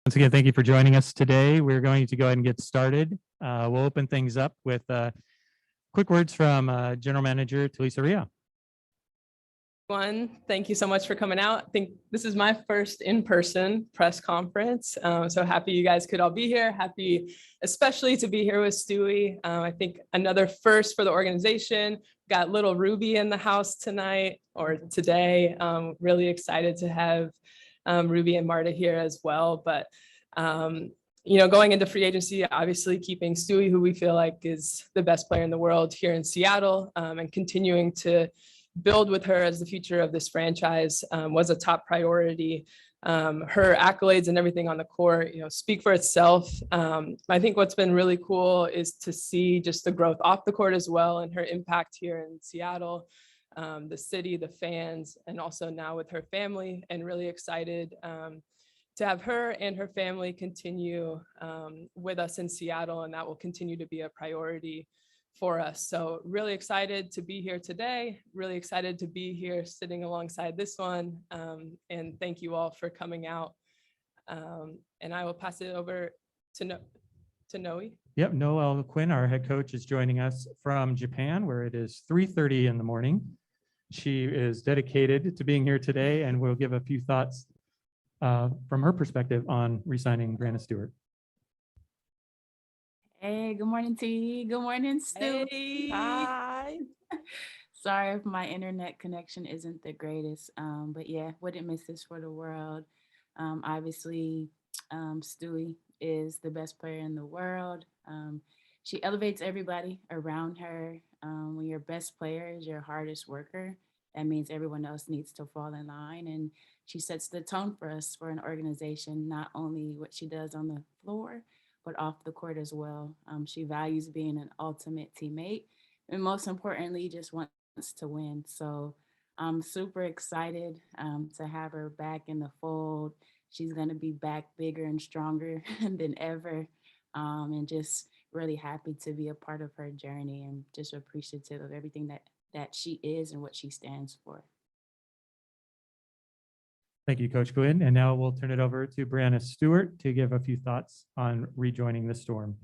Once again, thank you for joining us today. We're going to go ahead and get started. We'll open things up with quick words from General Manager Talisa Ria. One, thank you so much for coming out. I think this is my first in-person press conference. So happy you guys could all be here. Happy especially to be here with Stewie. I think another first for the organization. Got little Ruby in the house tonight or today. Really excited to have Ruby and Marta here as well. But going into free agency, obviously keeping Stewie, who we feel like is the best player in the world here in Seattle, and continuing to build with her as the future of this franchise was a top priority. Her accolades and everything on the court, speak for itself. I think what's been really cool is to see just the growth off the court as well and her impact here in Seattle, the city, the fans, and also now with her family, and really excited to have her and her family continue with us in Seattle, and that will continue to be a priority for us. So really excited to be here today, really excited to be here sitting alongside this one, and thank you all for coming out. And I will pass it over to Noe. Yep, Noel Quinn, our head coach, is joining us from Japan, where it is 3:30 in the morning. She is dedicated to being here today, and will give a few thoughts from her perspective on re-signing Breanna Stewart. Hey, good morning, T. Good morning, Stu. Hey. Hi. Sorry if my internet connection isn't the greatest, but yeah, wouldn't miss this for the world. Obviously, Stewie is the best player in the world. She elevates everybody around her. When your best player is your hardest worker, that means everyone else needs to fall in line. And she sets the tone for us for an organization, not only what she does on the floor, but off the court as well. She values being an ultimate teammate, and most importantly, just wants to win. So I'm super excited to have her back in the fold. She's gonna be back bigger and stronger than ever, and just really happy to be a part of her journey, and just appreciative of everything that she is and what she stands for. Thank you, Coach Quinn. And now we'll turn it over to Breanna Stewart to give a few thoughts on rejoining the Storm.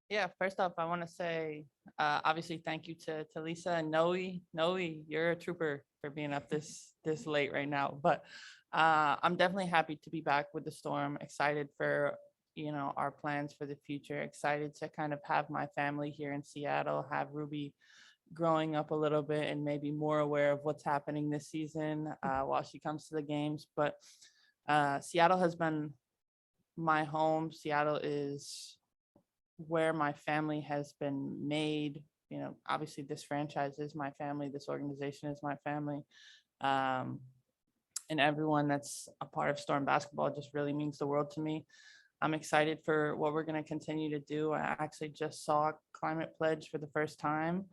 Yeah, first off, I want to say, obviously, thank you to Lisa and Noe. Noe, you're a trooper for being up this late right now. But I'm definitely happy to be back with the Storm. Excited for our plans for the future. Excited to kind of have my family here in Seattle, have Ruby growing up a little bit and maybe more aware of what's happening this season while she comes to the games. But Seattle has been my home. Seattle is where my family has been made. Obviously this franchise is my family. This organization is my family. And everyone that's a part of Storm basketball just really means the world to me. I'm excited for what we're going to continue to do. I actually just saw Climate Pledge for the first time.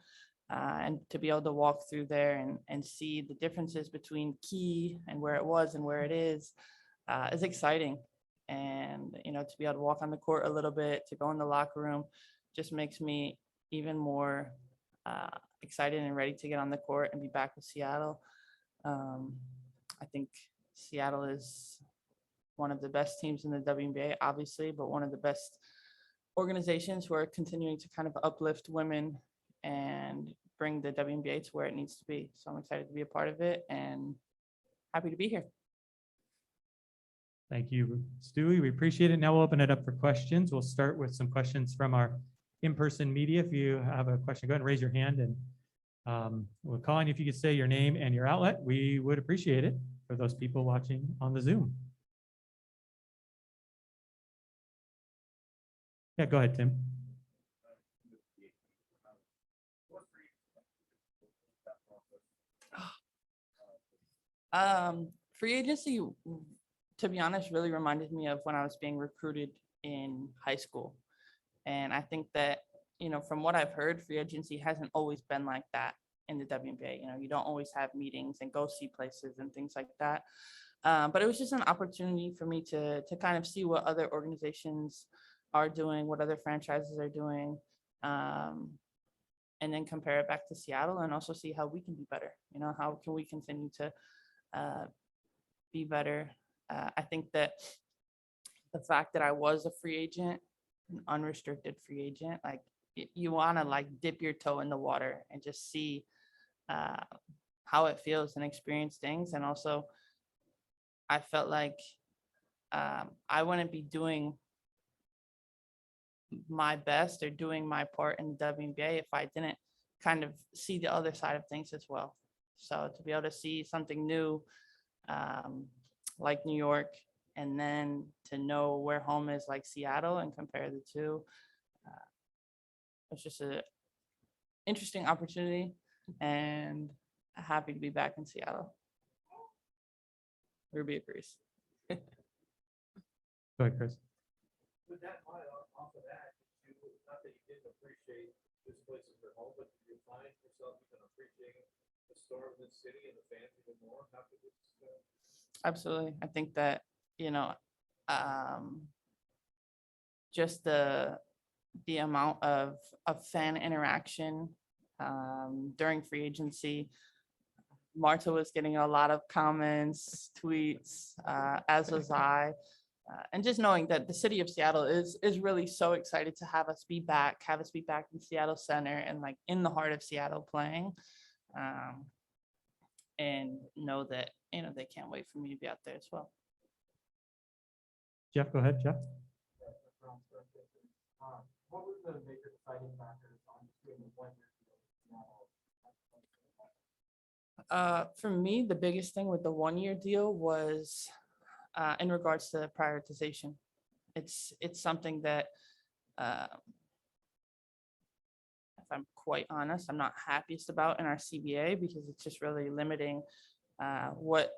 And to be able to walk through there and see the differences between Key and where it was and where it is exciting. And, to be able to walk on the court a little bit, to go in the locker room, just makes me even more excited and ready to get on the court and be back with Seattle. I think Seattle is one of the best teams in the WNBA, obviously, but one of the best organizations who are continuing to kind of uplift women and bring the WNBA to where it needs to be. So I'm excited to be a part of it and happy to be here. Thank you, Stewie. We appreciate it. Now we'll open it up for questions. We'll start with some questions from our in-person media. If you have a question, go ahead and raise your hand, and we'll call on you. If you could say your name and your outlet, we would appreciate it for those people watching on the Zoom. Yeah, go ahead, Tim. Free agency, to be honest, really reminded me of when I was being recruited in high school. And I think that, from what I've heard, free agency hasn't always been like that in the WNBA. You don't always have meetings and go see places and things like that. But it was just an opportunity for me to kind of see what other organizations are doing, what other franchises are doing, and then compare it back to Seattle and also see how we can be better. How can we continue to be better? I think that the fact that I was a free agent, an unrestricted free agent, like you want to like dip your toe in the water and just see uh, how it feels and experience things. And also, I felt like I wouldn't be doing my best or doing my part in the WNBA if I didn't kind of see the other side of things as well. So to be able to see something new, like New York, and then to know where home is like Seattle and compare the two, it's just an interesting opportunity, and happy to be back in Seattle. Ruby agrees. Go ahead, Chris. With that point off of that, not that you didn't appreciate this place as your home, but did you find yourself even appreciating the storm in the city and the fans even more after this? Absolutely. I think that, just the amount of fan interaction during free agency. Marta was getting a lot of comments, tweets, as was I. And just knowing that the city of Seattle is really so excited to have us be back in Seattle Center and like in the heart of Seattle playing. And know that, they can't wait for me to be out there as well. Jeff, go ahead, Jeff. What was the major deciding factors on doing the 1 year deal? For me, the biggest thing with the 1 year deal was in regards to prioritization. It's something that, if I'm quite honest, I'm not happiest about in our CBA, because it's just really limiting what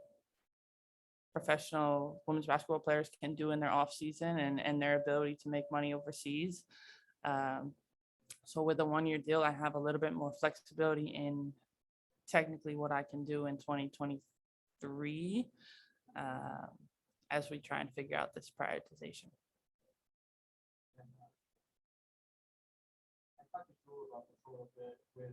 professional women's basketball players can do in their off season and their ability to make money overseas. So with a 1 year deal, I have a little bit more flexibility in technically what I can do in 2023 as we try and figure out this prioritization. I talked to Drew about this a little bit with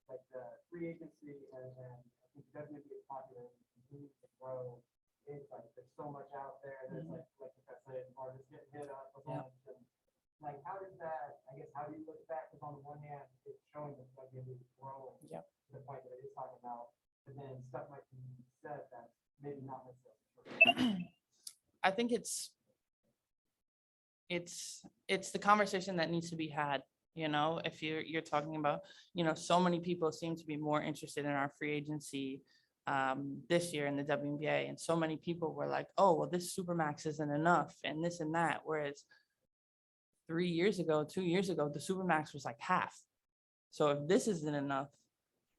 like the free agency, and then I think WNBA is popular and continues to grow. It's like there's so much out there. There's like I said, artists getting hit up a bunch. And like, how does that? I guess how do you look at that? Because on the one hand, it's showing that WNBA is growing to the point that it is talking about, but then stuff might be said that maybe not necessarily true. I think it's the conversation that needs to be had. If you're talking about, so many people seem to be more interested in our free agency this year in the WNBA, and so many people were like, oh, well, this Supermax isn't enough and this and that, whereas 2 years ago, the Supermax was like half. So if this isn't enough,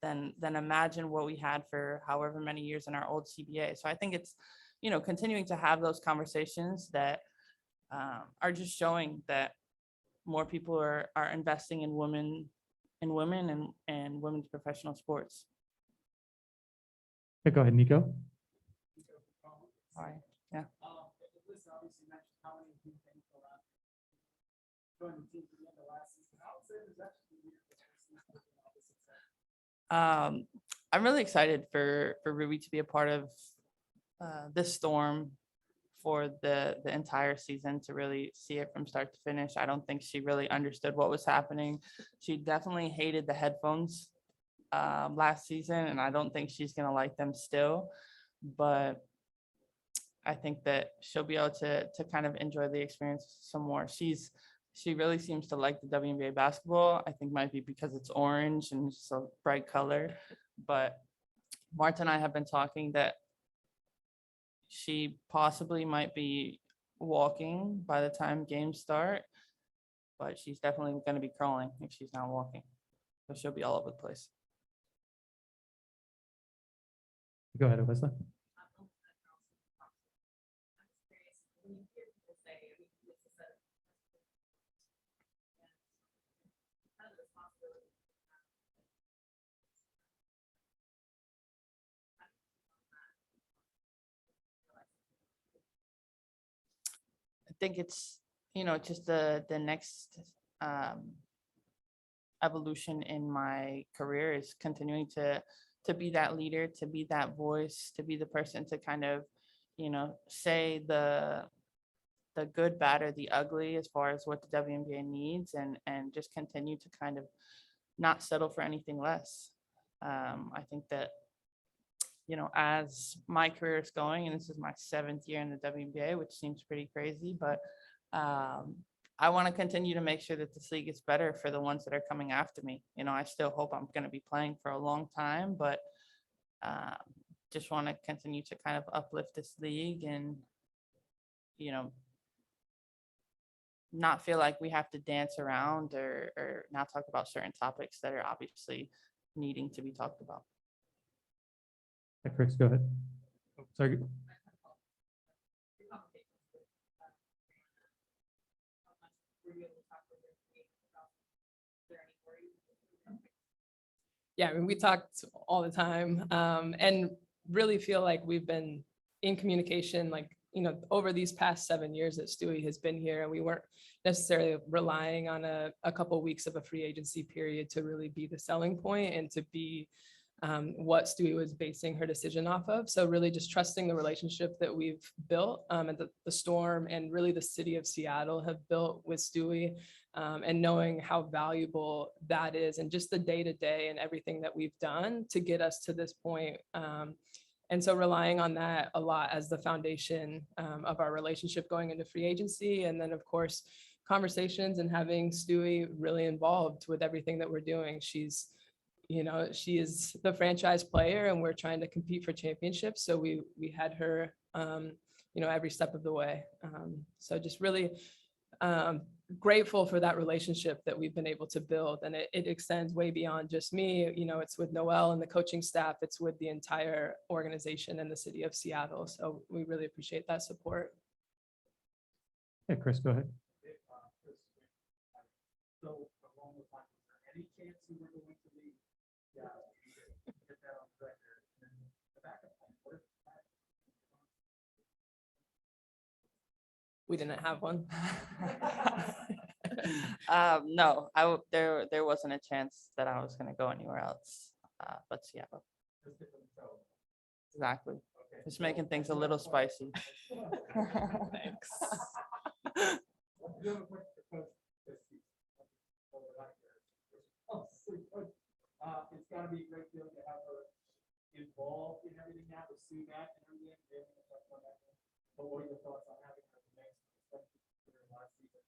then imagine what we had for however many years in our old CBA. So I think it's, continuing to have those conversations that are just showing that more people are investing in women and women's professional sports. Okay, go ahead, Nico. All right. Yeah. Listen, obviously mentioned how many new things around joining the team at the end of last season. I would say there's actually I'm really excited for Ruby to be a part of this storm for the entire season, to really see it from start to finish. I don't think she really understood what was happening. She definitely hated the headphones last season, and I don't think she's gonna like them still, but I think that she'll be able to kind of enjoy the experience some more. She really seems to like the WNBA basketball. I think might be because it's orange and it's a bright color, but Marta and I have been talking that she possibly might be walking by the time games start, but she's definitely going to be crawling if she's not walking. So she'll be all over the place. Go ahead, Wesley. I think it's, just the next evolution in my career is continuing to be that leader, to be that voice, to be the person to kind of, say the the good, bad, or the ugly as far as what the WNBA needs, and just continue to kind of not settle for anything less. I think that, you know, as my career is going, and this is my 7th year in the WNBA, which seems pretty crazy, but I want to continue to make sure that this league is better for the ones that are coming after me. You know, I still hope I'm going to be playing for a long time, but just want to continue to kind of uplift this league and, you know, not feel like we have to dance around or not talk about certain topics that are obviously needing to be talked about. Yeah, Chris, go ahead. Oh, sorry. Yeah, I mean, we talked all the time, and really feel like we've been in communication, like, you know, over these past 7 years that Stewie has been here, and we weren't necessarily relying on a couple weeks of a free agency period to really be the selling point and to be what Stewie was basing her decision off of. So really just trusting the relationship that we've built, and the Storm and really the city of Seattle have built with Stewie, and knowing how valuable that is, and just the day-to-day and everything that we've done to get us to this point. And so relying on that a lot as the foundation of our relationship going into free agency. And then, of course, conversations and having Stewie really involved with everything that we're doing. She's, you know, she is the franchise player, and we're trying to compete for championships. So we had her, you know, every step of the way. So just really grateful for that relationship that we've been able to build, and it extends way beyond just me. You know, it's with Noelle and the coaching staff, it's with the entire organization and the city of Seattle. So we really appreciate that support. Yeah, Chris, go ahead. So along those lines, is there any chance you were going to be, get that on record? And then the backup plan, what if that? We didn't have one. No, there wasn't a chance that I was going to go anywhere else, but Seattle. Exactly. Okay. Just making things a little spicy. Thanks. It's got to be a great feeling to have her involved in everything now, to see that and everything. But what are your thoughts on having her next, especially for last season?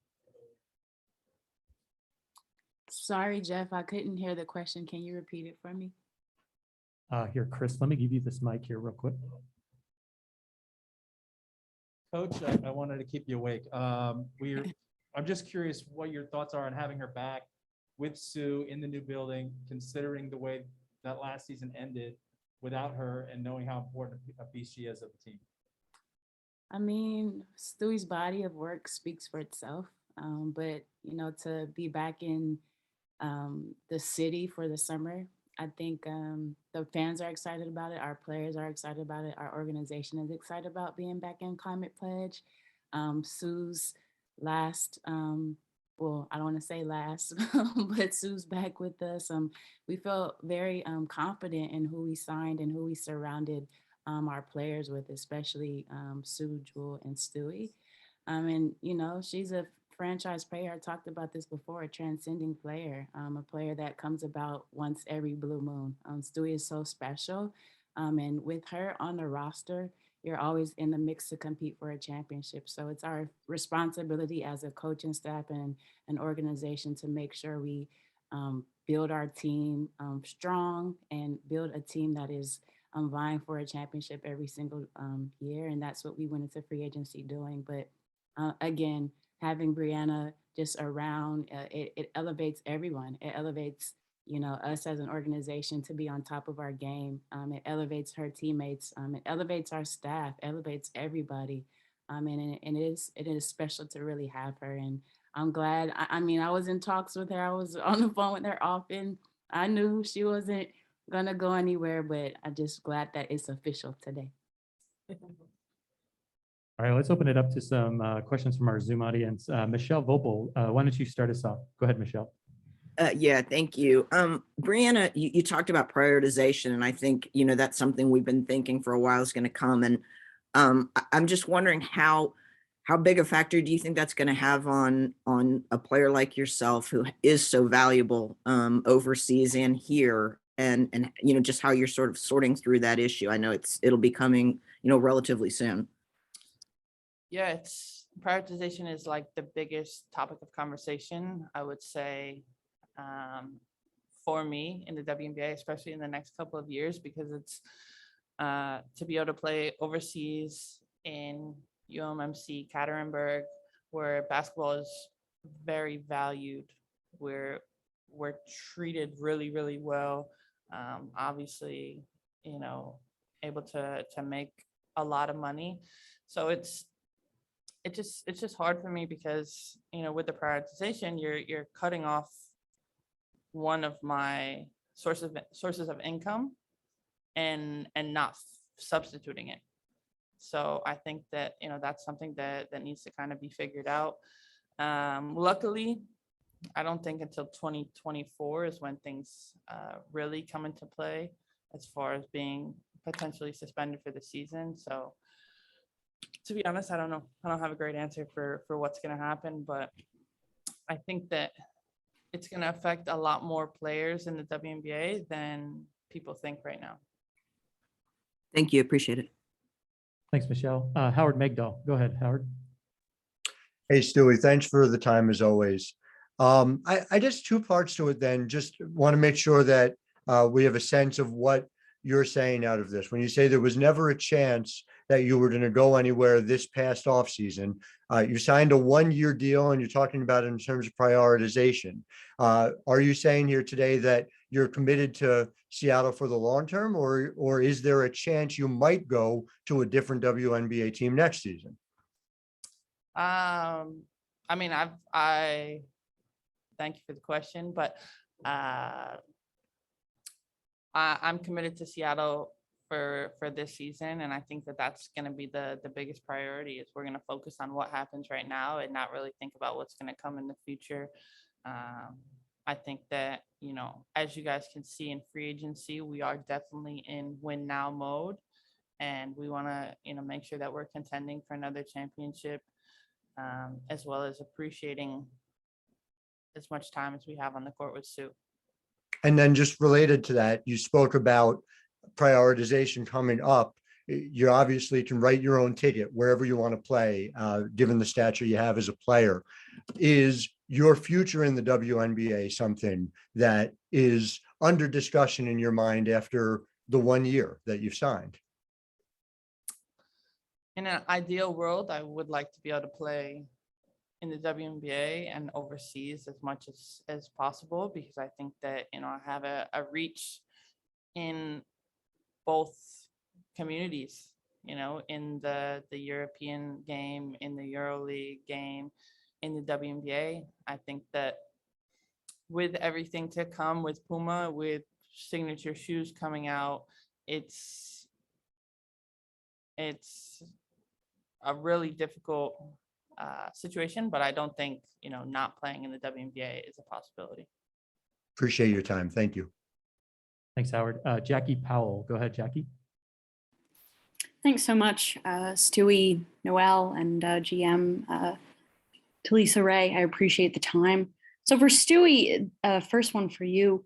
Sorry, Jeff, I couldn't hear the question. Can you repeat it for me? Here, Chris, let me give you this mic here real quick. Coach, I wanted to keep you awake. I'm just curious what your thoughts are on having her back with Sue in the new building, considering the way that last season ended without her and knowing how important a piece she is of the team. I mean, Stewie's body of work speaks for itself, but, you know, to be back in the city for the summer, I think the fans are excited about it. Our players are excited about it. Our organization is excited about being back in Climate Pledge. Sue's last, well, I don't want to say last, but Sue's back with us. We felt very confident in who we signed and who we surrounded our players with, especially Sue, Jewel, and Stewie. And, you know, she's a franchise player. I talked about this before, a transcending player, a player that comes about once every blue moon. Stewie is so special. And with her on the roster, you're always in the mix to compete for a championship. So it's our responsibility as a coaching staff and an organization to make sure we build our team strong and build a team that is vying for a championship every single year. And that's what we went into free agency doing. But again, having Breanna just around, it elevates everyone. It elevates, you know, us as an organization to be on top of our game. It elevates her teammates. It elevates our staff, elevates everybody. And it is special to really have her. And I'm glad. I mean, I was in talks with her. I was on the phone with her often. I knew she wasn't gonna go anywhere, but I'm just glad that it's official today. All right, let's open it up to some questions from our Zoom audience. Michelle Vopel, why don't you start us off? Go ahead, Michelle. Yeah, thank you. Breanna, you talked about prioritization, and I think, you know, that's something we've been thinking for a while is going to come. And I'm just wondering how how big a factor do you think that's going to have on a player like yourself who is so valuable overseas and here, and you know, just how you're sort of sorting through that issue? I know it'll be coming, you know, relatively soon. Yeah, it's prioritization is like the biggest topic of conversation, I would say, for me in the WNBA, especially in the next couple of years, because it's to be able to play overseas in UMMC, Katerinburg, where basketball is very valued, where we're treated really, really well. Obviously, you know, able to make a lot of money. So it's just hard for me because, you know, with the prioritization, you're cutting off one of my sources of income and not substituting it. So I think that, you know, that's something that needs to kind of be figured out. Luckily, I don't think until 2024 is when things really come into play as far as being potentially suspended for the season. So to be honest, I don't know. I don't have a great answer for what's going to happen, but I think that it's going to affect a lot more players in the WNBA than people think right now. Thank you. Appreciate it. Thanks, Michelle. Howard Megdal, go ahead, Howard. Hey, Stewie, thanks for the time as always. I just two parts to it then. Just want to make sure that we have a sense of what you're saying out of this. When you say there was never a chance that you were going to go anywhere this past offseason, you signed a 1-year deal and you're talking about it in terms of prioritization. Are you saying here today that you're committed to Seattle for the long term, or is there a chance you might go to a different WNBA team next season? I mean, I thank you for the question, but I'm committed to Seattle for this season, and I think that that's going to be the biggest priority. Is we're going to focus on what happens right now and not really think about what's going to come in the future. I think that, you know, as you guys can see in free agency, we are definitely in win now mode, and we want to, you know, make sure that we're contending for another championship, as well as appreciating as much time as we have on the court with Sue. And then just related to that, you spoke about prioritization coming up. You obviously can write your own ticket wherever you want to play, given the stature you have as a player. Is your future in the WNBA something that is under discussion in your mind after the 1 year that you've signed? In an ideal world, I would like to be able to play in the WNBA and overseas as much as possible, because I think that, you know, I have a reach in both communities, you know, in the European game, in the EuroLeague game, in the WNBA. I think that with everything to come with Puma, with signature shoes coming out, it's a really difficult situation, but I don't think, you know, not playing in the WNBA is a possibility. Appreciate your time. Thank you. Thanks, Howard. Jackie Powell, go ahead, Jackie. Thanks so much, Stewie, Noel, and GM Talisa Ray. I appreciate the time. So for Stewie, first one for you.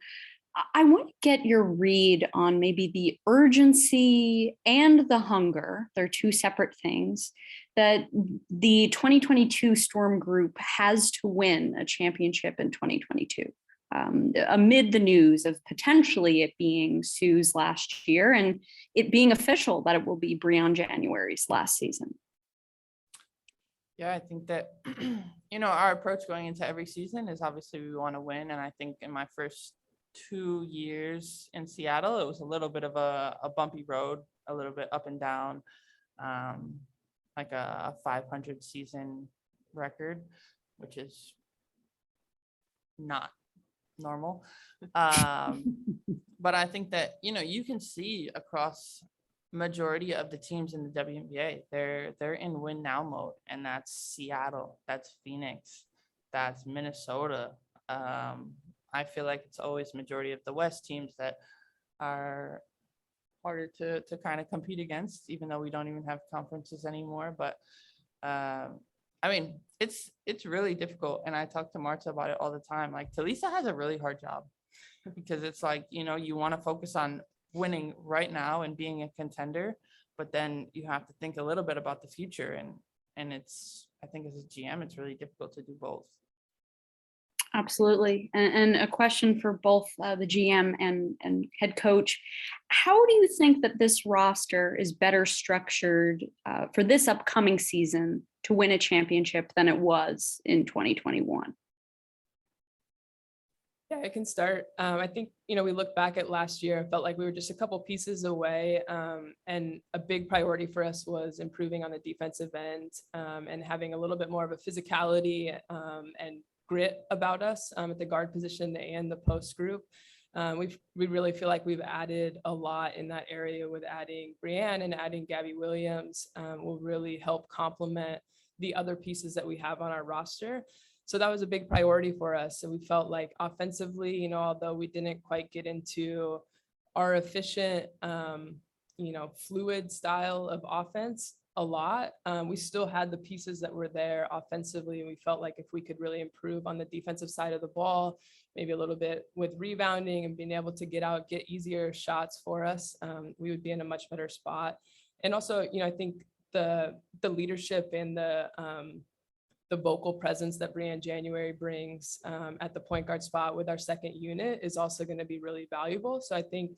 I want to get your read on maybe the urgency and the hunger. They're two separate things that the 2022 Storm Group has to win a championship in 2022. Amid the news of potentially it being Sue's last year and it being official that it will be Breanna January's last season. Yeah, I think that, you know, our approach going into every season is obviously we want to win. And I think in my first 2 years in Seattle, it was a little bit of a bumpy road, a little bit up and down, like a 500 season record, which is not normal. But I think that, you know, you can see across majority of the teams in the WNBA, they're in win now mode, and that's Seattle, that's Phoenix, that's Minnesota. I feel like it's always majority of the West teams that are harder to kind of compete against, even though we don't even have conferences anymore. But I mean, it's really difficult. And I talk to Marta about it all the time. Like Talisa has a really hard job because it's like, you know, you want to focus on winning right now and being a contender, but then you have to think a little bit about the future. And it's, I think as a GM, it's really difficult to do both. Absolutely. And a question for both the GM and head coach. How do you think that this roster is better structured for this upcoming season to win a championship than it was in 2021? Yeah, I can start. I think, you know, we look back at last year, felt like we were just a couple pieces away. And a big priority for us was improving on the defensive end and having a little bit more of a physicality and grit about us at the guard position and the post group. We really feel like we've added a lot in that area with adding Breanna and adding Gabby Williams will really help complement the other pieces that we have on our roster. So that was a big priority for us. And we felt like offensively, you know, although we didn't quite get into our efficient, you know, fluid style of offense a lot, we still had the pieces that were there offensively. And we felt like if we could really improve on the defensive side of the ball, maybe a little bit with rebounding and being able to get out, get easier shots for us, we would be in a much better spot. And also, you know, I think the leadership and the vocal presence that Breanna January brings at the point guard spot with our second unit is also going to be really valuable. So I think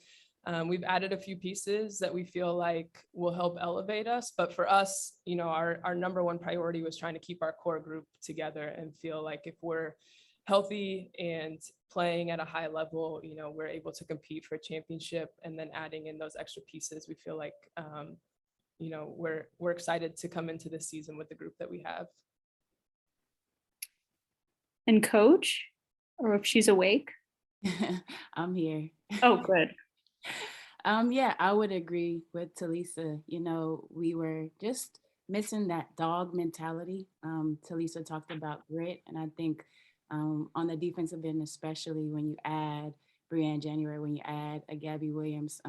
we've added a few pieces that we feel like will help elevate us. But for us, you know, our number one priority was trying to keep our core group together and feel like if we're healthy and playing at a high level, you know, we're able to compete for a championship. And then adding in those extra pieces, we feel like, you know, we're excited to come into this season with the group that we have. And coach, or if she's awake? I'm here. Oh, good. Yeah, I would agree with Talisa. You know, we were just missing that dog mentality. Talisa talked about grit, and I think on the defensive end, especially when you add Breanna January, when you add a Gabby Williams,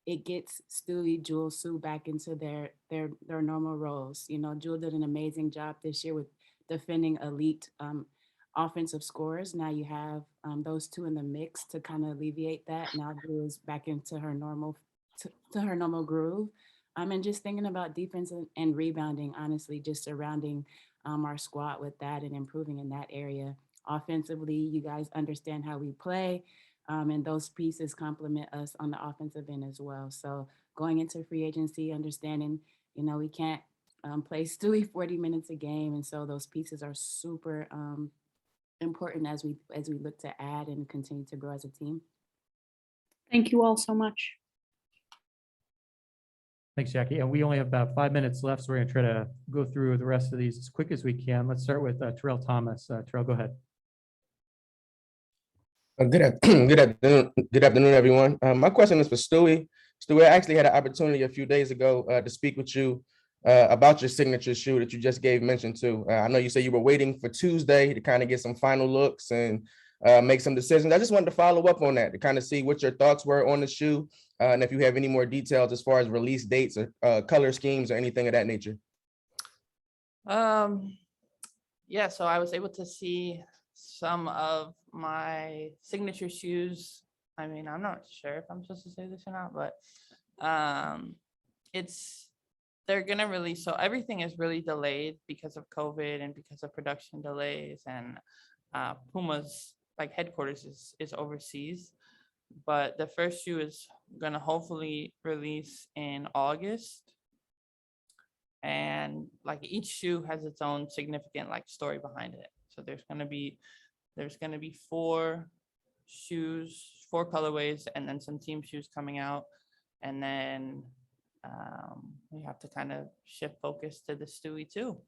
it gets Stewie, Jewel, Sue back into their normal roles. You know, Jewel did an amazing job this year with defending elite offensive scorers. Now you have those two in the mix to kind of alleviate that. Now Jewel is back into her normal to her normal groove. And just thinking about defense and rebounding, honestly, just surrounding our squad with that and improving in that area. Offensively, you guys understand how we play, and those pieces complement us on the offensive end as well. So going into free agency, understanding, you know, we can't play Stewie 40 minutes a game, and so those pieces are super important as we look to add and continue to grow as a team. Thank you all so much. Thanks, Jackie. And we only have about 5 minutes left, so we're going to try to go through the rest of these as quick as we can. Let's start with Terrell Thomas. Terrell, go ahead. Good afternoon, everyone. My question is for Stewie. Stewie, I actually had an opportunity a few days ago to speak with you about your signature shoe that you just gave mention to. I know you said you were waiting for Tuesday to kind of get some final looks and make some decisions. I just wanted to follow up on that to kind of see what your thoughts were on the shoe and if you have any more details as far as release dates or color schemes or anything of that nature. Yeah, so I was able to see some of my signature shoes. I mean, I'm not sure if I'm supposed to say this or not, but they're gonna release. So everything is really delayed because of COVID and because of production delays, and Puma's like headquarters is overseas. But the first shoe is gonna hopefully release in August. And like each shoe has its own significant like story behind it. So there's gonna be 4 shoes, 4 colorways, and then some team shoes coming out. And then we have to kind of shift focus to the Stewie too.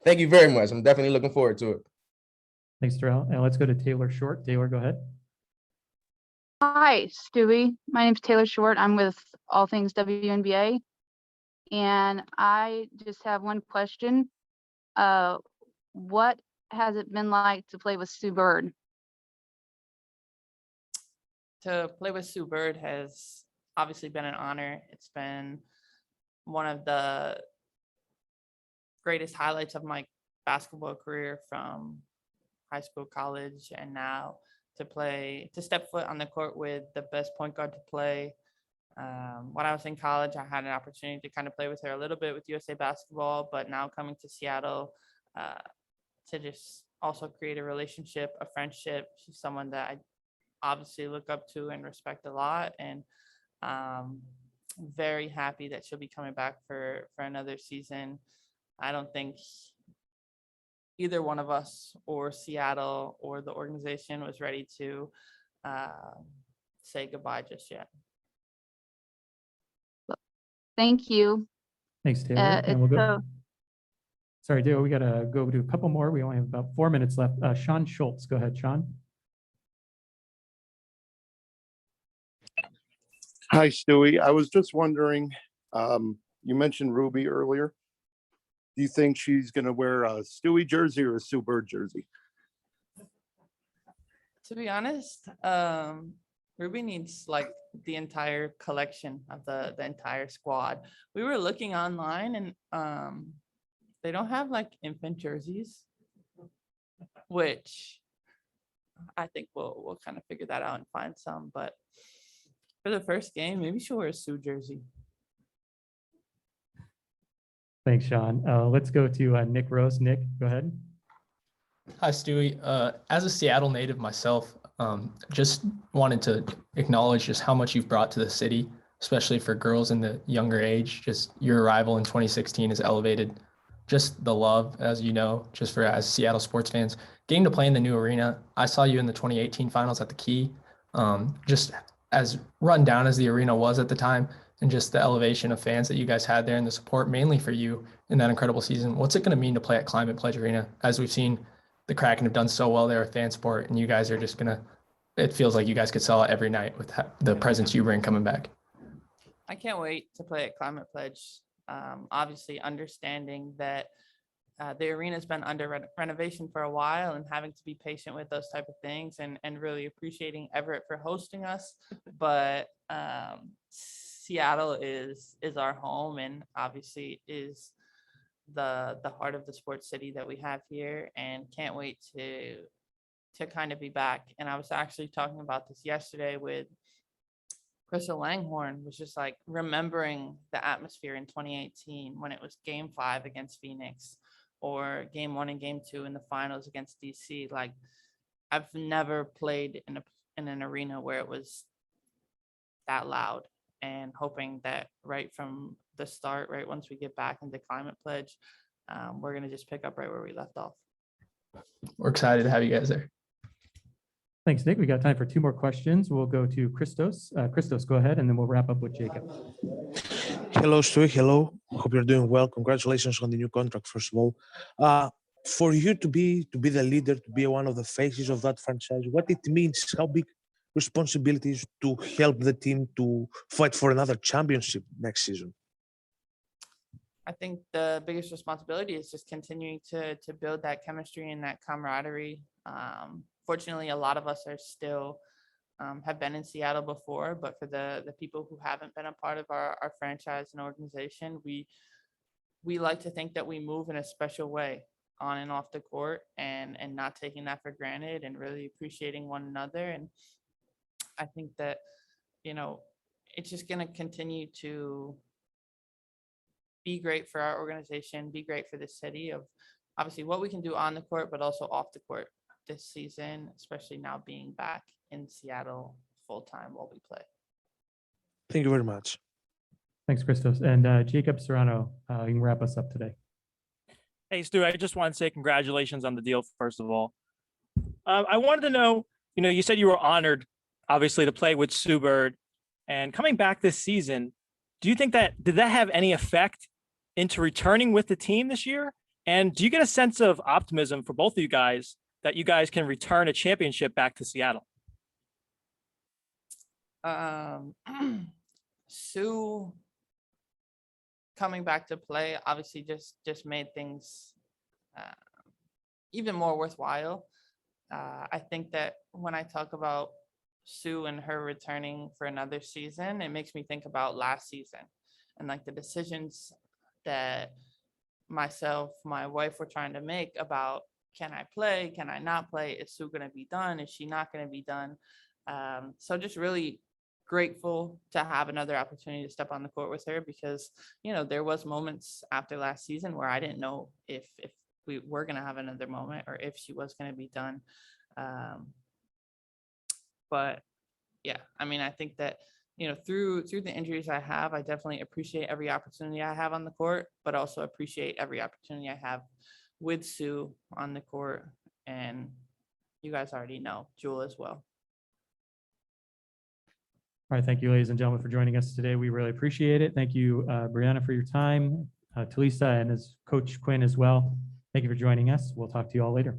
Thank you very much. I'm definitely looking forward to it. Thanks, Terrell. And let's go to Taylor Short. Taylor, go ahead. Hi, Stewie. My name's Taylor Short. I'm with All Things WNBA. And I just have one question. What has it been like to play with Sue Bird? To play with Sue Bird has obviously been an honor. It's been one of the greatest highlights of my basketball career from high school, college, and now to step foot on the court with the best point guard to play. When I was in college, I had an opportunity to kind of play with her a little bit with USA Basketball, but now coming to Seattle to just also create a relationship, a friendship. She's someone that I obviously look up to and respect a lot, and very happy that she'll be coming back for another season. I don't think either one of us or Seattle or the organization was ready to say goodbye just yet. Thank you. Thanks, Taylor. And we'll go. So Sorry, Dale, we got to go do a couple more. We only have about 4 minutes left. Sean Schultz, go ahead, Sean. Hi, Stewie. I was just wondering, you mentioned Ruby earlier. Do you think she's going to wear a Stewie jersey or a Sue Bird jersey? To be honest, Ruby needs like the entire collection of the entire squad. We were looking online and they don't have like infant jerseys, which I think we'll kind of figure that out and find some. But for the first game, maybe she'll wear a Sue jersey. Thanks, Sean. Let's go to Nick Rose. Nick, go ahead. Hi, Stewie. As a Seattle native myself, just wanted to acknowledge just how much you've brought to the city, especially for girls in the younger age. Just your arrival in 2016 has elevated just the love, as you know, just for as Seattle sports fans. Getting to play in the new arena, I saw you in the 2018 finals at the Key. Just as run down as the arena was at the time, and just the elevation of fans that you guys had there and the support mainly for you in that incredible season. What's it going to mean to play at Climate Pledge Arena? As we've seen, the Kraken have done so well there with fan support, and you guys are just going to, it feels like you guys could sell it every night with the presence you bring coming back. I can't wait to play at Climate Pledge. Obviously understanding that the arena's been under renovation for a while and having to be patient with those type of things, and really appreciating Everett for hosting us. But Seattle is our home, and obviously is the heart of the sports city that we have here, and can't wait to kind of be back. And I was actually talking about this yesterday with Crystal Langhorne, was just like remembering the atmosphere in 2018 when it was Game 5 against Phoenix, or Game 1 and Game 2 in the finals against DC. Like, I've never played in an arena where it was that loud, and hoping that right from the start, right once we get back into Climate Pledge, we're going to just pick up right where we left off. We're excited to have you guys there. Thanks, Nick. We got time for 2 more questions. We'll go to Christos. Christos, go ahead, and then we'll wrap up with Jacob. Hello, Stewie. Hello. Hope you're doing well. Congratulations on the new contract, first of all. For you to be the leader, to be one of the faces of that franchise, what it means, how big responsibilities to help the team to fight for another championship next season? I think the biggest responsibility is just continuing to build that chemistry and that camaraderie. Fortunately, a lot of us are still have been in Seattle before, but for the people who haven't been a part of our franchise and organization, we like to think that we move in a special way on and off the court, and not taking that for granted, and really appreciating one another. And I think that, you know, it's just going to continue to be great for our organization, be great for the city, of obviously what we can do on the court, but also off the court this season, especially now being back in Seattle full time while we play. Thank you very much. Thanks, Christos. And Jacob Serrano, you can wrap us up today. Hey, Stu, I just want to say congratulations on the deal, first of all. I wanted to know, you said you were honored, obviously, to play with Sue Bird. And coming back this season, do you think did that have any effect into returning with the team this year? And do you get a sense of optimism for both of you guys that you guys can return a championship back to Seattle? Sue coming back to play obviously just made things even more worthwhile. I think that when I talk about Sue and her returning for another season, it makes me think about last season and like the decisions that myself, my wife were trying to make about, can I play? Can I not play? Is Sue going to be done? Is she not going to be done? So just really grateful to have another opportunity to step on the court with her, because, you know, there was moments after last season where I didn't know if we were going to have another moment or if she was going to be done. But yeah, I mean, I think that, you know, through the injuries I have, I definitely appreciate every opportunity I have on the court, but also appreciate every opportunity I have with Sue on the court. And you guys already know, Jewel as well. All right, thank you, ladies and gentlemen, for joining us today. We really appreciate it. Thank you, Breanna, for your time, Talisa, and as Coach Quinn as well. Thank you for joining us. We'll talk to you all later.